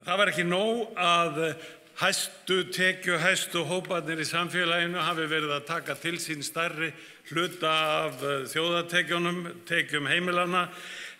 Það var ekki nóg að hæstu hóparnir í samfélaginu hafi verið að taka til sín stærri hluta af þjóðartekjunum, tekjum heimilanna,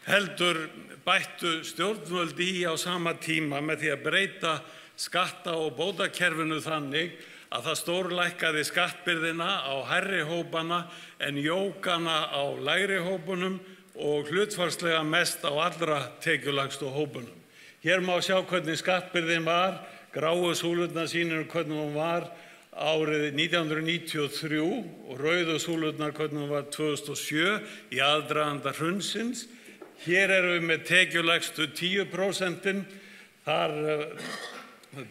heldur bættu stjórnvöld í á sama tíma með því að breyta skatta- og bótakerfinu þannig að það stórlækkaði skattbyrðina á hærri hópana en jók hana á lægri hópunum og hlutfallslega mest á allra tekjulægstu hópunum. Hér má sjá hvernig skattbyrðin var, gráu súlurnar sýnir hvernig hún var árið 1993 og rauðu súlurnar hvernig hún var 2007 í aðdraganda hrunsins. Hér erum við með tekjulægstu 10%, þar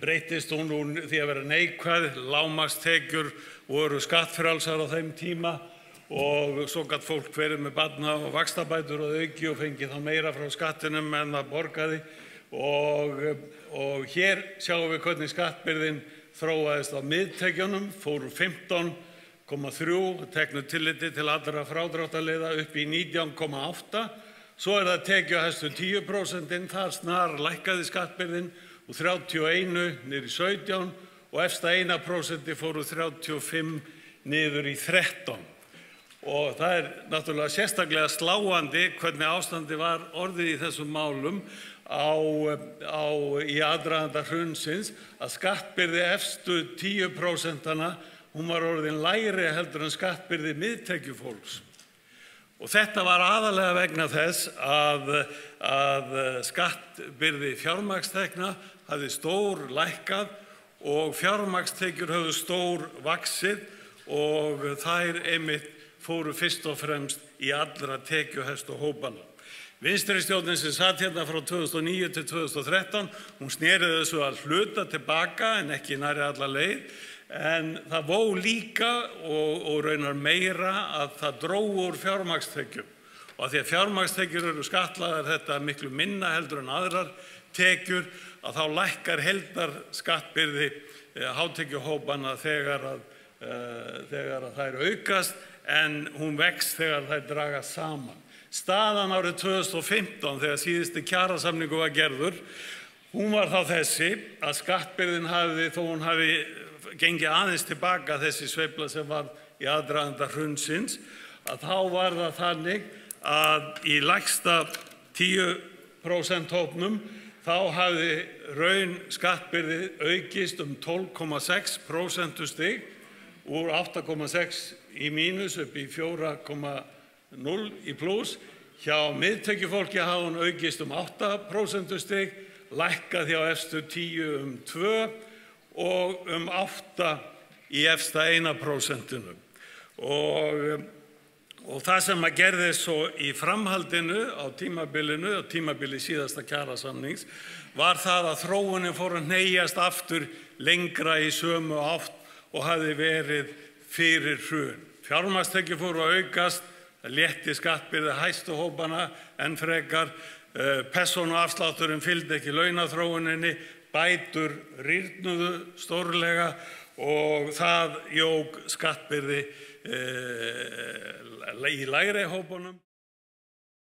breytist hún úr því að vera neikvæð, lágmarkstekjur voru skattfrjálsar á þeim tíma og svo gat fólk verið með barna- og vaxtabætur að auki og fengið þá meira frá skattinum en það borgaði. Og hér sjáum við hvernig skattbyrðin þróaðist á miðtekjunum, fór úr 15,3 teknu tilliti til allra frádráttarliða upp í 19,8. Svo það tekjuhæstu 10%, þar snar lækkaði skattbyrðin úr 31 niður í 17 og efsta 1% fór úr 35 niður í 13. Og það náttúrulega sérstaklega sláandi hvernig ástandi var orðið í þessum málum í aðdraganda hrunsins að skattbyrði efstu 10%, hún var orðin lægri heldur en skattbyrði miðtekjufólks. Og þetta var aðalega vegna þess að skattbyrði fjármagnstekna hafði stór lækkað og fjármagnstekjur höfðu stór vaxið og þær einmitt fóru fyrst og fremst í allra tekjuhæstu hópana. Vinstristjórnin sem satt hérna frá 2009 til 2013, hún sneri þessu að hluta tilbaka en ekki nærri alla leið, en það vó líka og raunar meira að það dró úr fjármagnstekjum. Og að því að fjármagnstekjur eru skattlagðar þetta miklu minna heldur en aðrar tekjur, að þá lækkar heildarskattbyrði hátekjuhópana þegar að þær aukast en hún vex þegar þær dragast saman. Staðan árið 2015 þegar síðusti kjarasamningur var gerður, hún var þá þessi að skattbyrðin þó hún hafi gengið aðeins tilbaka þessi sveifla sem var í aðdraganda hrunsins, að þá var það þannig að í lægsta 10% hópnum þá hafði raun skattbyrði aukist 12,6% stig úr 8,6 í mínus upp í 4,0 í plús. Hjá miðtekjufólki hafði hún aukist 8% stig, lækkað hjá efstu 10 2 og 8 í efsta 1%. Og það sem að gerðist svo í framhaldinu á tímabili síðasta kjarasamnings, var það að þróunin fór að hneigjast aftur lengra í sömu átt og hafði verið fyrir hrun. Fjármagnstekjur fóru að aukast, það létti skattbyrði hæstu hópana enn frekar, persónuafslátturinn fylgdi ekki launaþróuninni, bætur rýrnuðu stórlega og það jók skattbyrði í lægri hópunum.